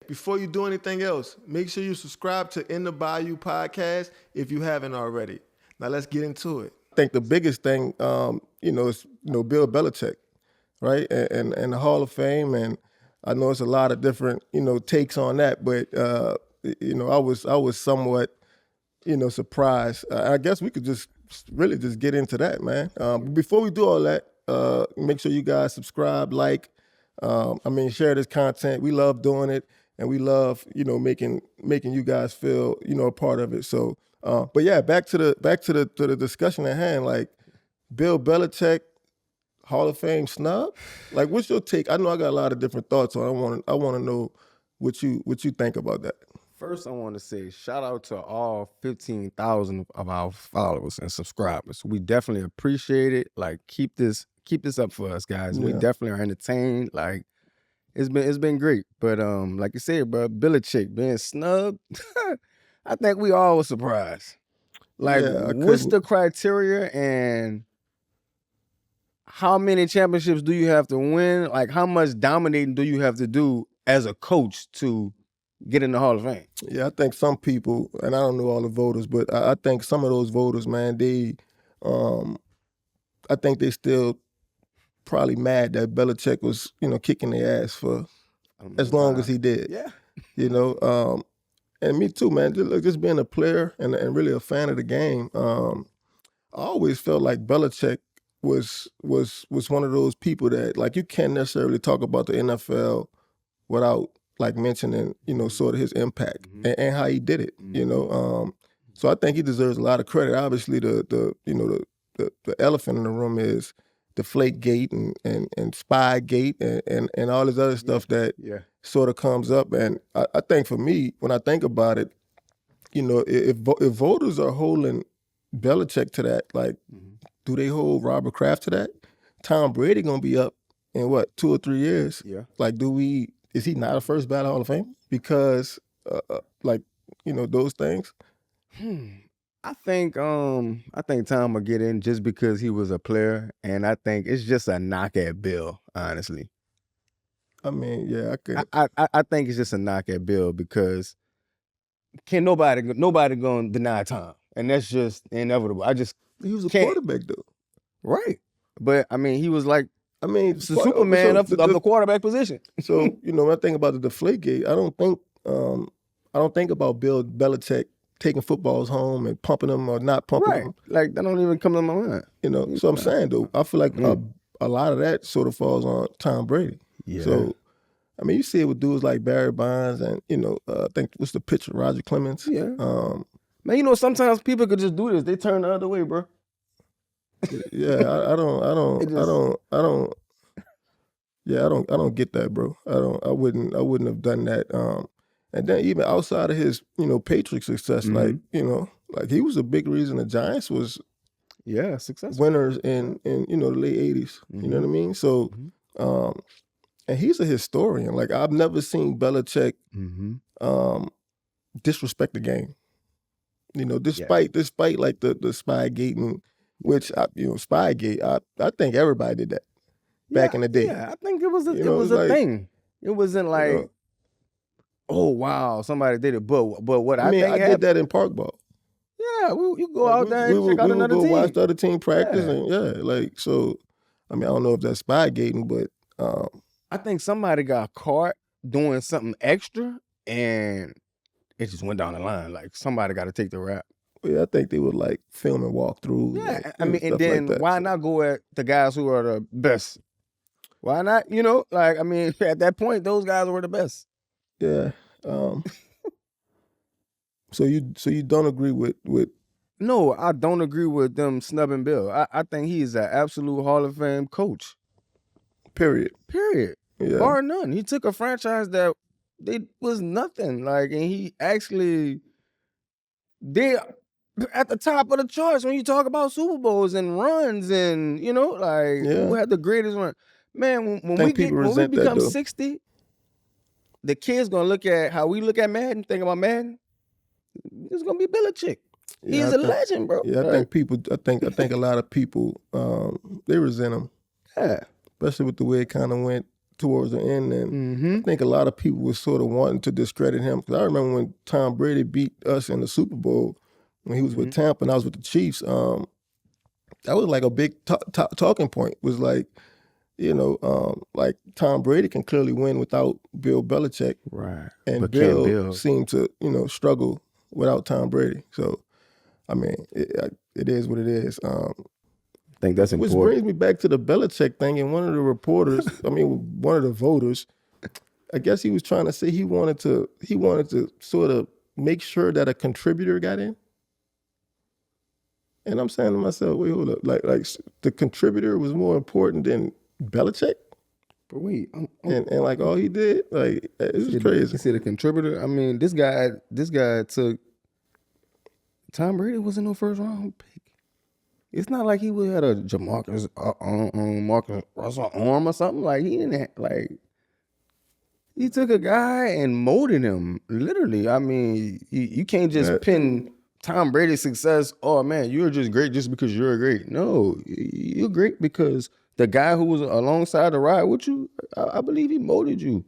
Before you do anything else, make sure you subscribe to In the Bayou podcast if you haven't already. Now let's get into it. I think the biggest thing, is Bill Belichick, right, and the Hall of Fame, and I know it's a lot of different takes on that, but I was somewhat surprised. I guess we could just really just get into that, man. Before we do all that, make sure you guys subscribe, like, share this content. We love doing it, and we love making you guys feel a part of it. So, but yeah, back to the discussion at hand. Like Bill Belichick, Hall of Fame snub. Like, what's your take? I know I got a lot of different thoughts on it. I want to know what you think about that. First, I want to say shout out to all 15,000 of our followers and subscribers. We definitely appreciate it. Like, keep this up for us, guys. Yeah. We definitely are entertained. Like, it's been great. But like you said, bro, Belichick being snubbed, I think we all were surprised. Like, what's the criteria and how many championships do you have to win? Like, how much dominating do you have to do as a coach to get in the Hall of Fame? Yeah, I think some people, and I don't know all the voters, but I think some of those voters, man, I think they still probably mad that Belichick was, kicking their ass for as long as he did. Yeah. And me too, man. Just being a player and really a fan of the game, I always felt like Belichick was one of those people that, like, you can't necessarily talk about the NFL without like mentioning, sort of his impact and how he did it, So I think he deserves a lot of credit. Obviously, the elephant in the room is Deflategate and Spygate and all this other stuff that sort of comes up. And I think for me, when I think about it, if voters are holding Belichick to that, like, do they hold Robert Kraft to that? Tom Brady gonna be up in what, 2 or 3 years? Yeah. Like, is he not a first ballot Hall of Fame? Because, those things. I think Tom will get in just because he was a player, and I think it's just a knock at Bill, honestly. I mean, yeah, I could. I think it's just a knock at Bill because nobody gonna deny Tom, and that's just inevitable. He was a quarterback though, right? But I mean, he was like, the Superman of the quarterback position. So when I think about the Deflategate, I don't think about Bill Belichick taking footballs home and pumping them or not pumping them. Like, that don't even come to my mind. So I'm saying though, I feel like a lot of that sort of falls on Tom Brady. Yeah. So I mean, you see it with dudes like Barry Bonds and I think what's the pitcher, Roger Clemens. Yeah. Man, sometimes people could just do this. They turn the other way, bro. Yeah, I don't get that, bro. I wouldn't have done that. And then even outside of his, Patriot success, like he was a big reason the Giants was successful winners in the late 80s. You know what I mean? So and he's a historian. Like, I've never seen Belichick disrespect the game. Despite like the Spygate and which Spygate, I think everybody did that back in the day. Yeah, I think it was a thing. It wasn't like, oh wow, somebody did it. But what I think I did that in park ball. Yeah, you go out there and check out another team. We would go watch the other team practice and so. I mean, I don't know if that's spygating, but I think somebody got caught doing something extra and it just went down the line. Like, somebody got to take the rap. Yeah, I think they would like film and walk through. Yeah, and then like why not go at the guys who are the best? Why not? At that point, those guys were the best. Yeah. So you don't agree with? No, I don't agree with them snubbing Bill. I think he's an absolute Hall of Fame coach. Period. Yeah. Bar none. He took a franchise that was nothing. Like, and he actually did at the top of the charts when you talk about Super Bowls and runs and who had the greatest run. Man, when we become 60, the kids gonna look at how we look at Madden, think about Madden. It's gonna be Belichick. He's a legend, bro. Yeah, I think a lot of people they resent him. Yeah. Especially with the way it kind of went towards the end, and I think a lot of people were sort of wanting to discredit him. Because I remember when Tom Brady beat us in the Super Bowl when he was with Tampa and I was with the Chiefs. That was like a big talking point. Was like, like Tom Brady can clearly win without Bill Belichick, right? And But Bill seemed to struggle without Tom Brady. So, I mean, it is what it is. I think that's Which important. brings me back to the Belichick thing. And one of the reporters, one of the voters, I guess he was trying to say he wanted to sort of make sure that a contributor got in. And I'm saying to myself, wait, hold up. Like the contributor was more important than Belichick? But wait, and like all he did, like it was crazy. You see the contributor? I mean, this guy took Tom Brady wasn't no first round pick. It's not like he had a Jamarcus Marcus Russell arm or something. Like he didn't he took a guy and molded him. Literally. I mean, you can't just pin Tom Brady's success, oh man, you're just great just because you're great. No, you're great because the guy who was alongside the ride with you, I believe he molded you.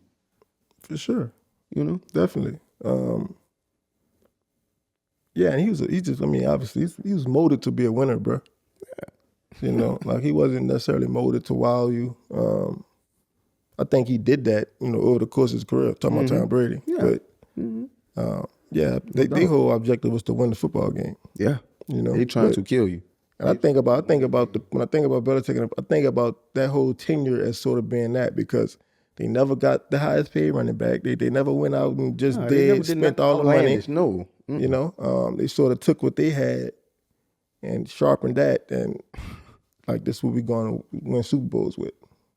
For sure. Definitely. Yeah, and obviously he was molded to be a winner, bro. Yeah. Like he wasn't necessarily molded to wow you. I think he did that, over the course of his career, talking about Tom Brady. Yeah. But their whole objective was to win the football game. Yeah. They trying to kill you. And when I think about Belichick, I think about that whole tenure as sort of being that, because they never got the highest paid running back. They never went out and just spent all the money. No. They sort of took what they had and sharpened that, and like this is what we're going to win Super Bowls with.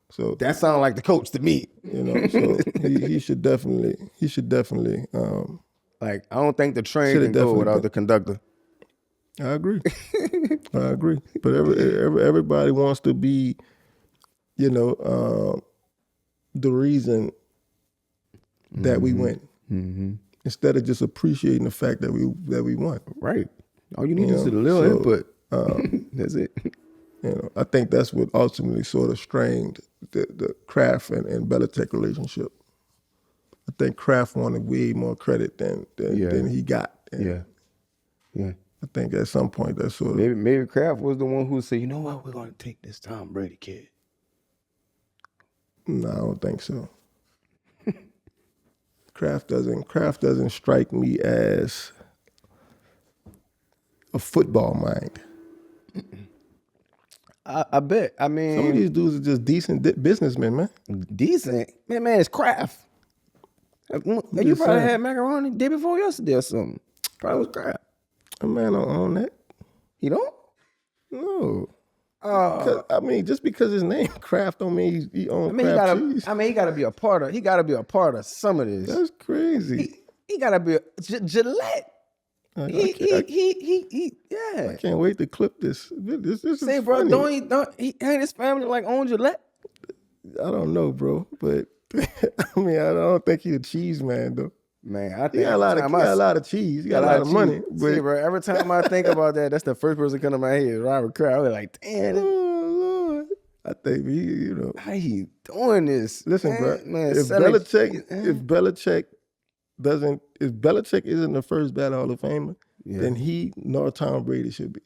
So that sounds like the coach to me. So he should definitely. Like I don't think the train can go without the conductor. I agree. But everybody wants to be, the reason that we win, instead of just appreciating the fact that we won. Right. All you need is a little input. That's it. I think that's what ultimately sort of strained the Kraft and Belichick relationship. I think Kraft wanted way more credit than he got. And I think at some point that's sort of maybe Kraft was the one who said, you know what, we're gonna take this Tom Brady kid. No, I don't think so. Kraft doesn't strike me as a football mind. I bet. I mean, some of these dudes are just decent businessmen, man. Decent? Man, it's Kraft. You probably had macaroni the day before yesterday or something. Probably was Kraft. Man, I don't own that. You don't? No. Just because his name Kraft don't mean he owns Kraft cheese. He gotta be a part of. He gotta be a part of some of this. That's crazy. He gotta be Gillette. I Yeah. I can't wait to clip this. This is say, bro, funny. don't he ain't his family like own Gillette? I don't know, bro, but I don't think he's a cheese man though. Man, I think he got a lot of cheese. He got a lot of money. See, bro, every time I think about that, that's the first person coming to my head. Robert Kraft. I was like, damn. Oh Lord. I think how he doing this? Listen, man, bro. Man, if Belichick isn't the first ballot Hall of Famer, then he nor Tom Brady should be.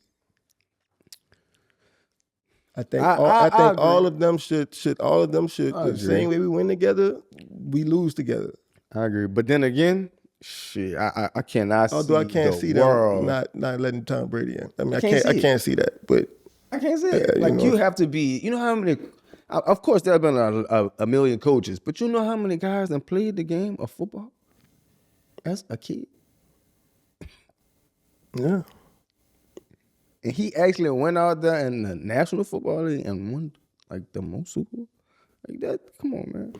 I think all of them should the same way we win together, we lose together. I agree. But then again, shit, I cannot Although I can't see them not letting Tom Brady in. I mean, I can't see that, but I can't say it. Like you have to be, you know how many, of course there have been a million coaches, but you know how many guys that played the game of football as a kid? Yeah. And he actually went out there in the National Football League and won like the most Super Bowl. Like that, come on, man.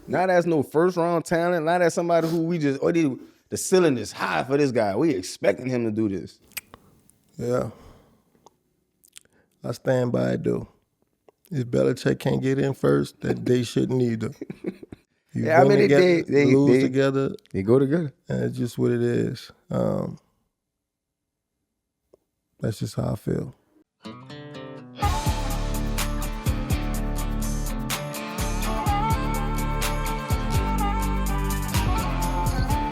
Not as no first round talent, not as somebody who we just, the ceiling is high for this guy. We expecting him to do this. Yeah. I stand by it though. If Belichick can't get in first, then they shouldn't either. They lose together. They go together. And it's just what it is. That's just how I feel.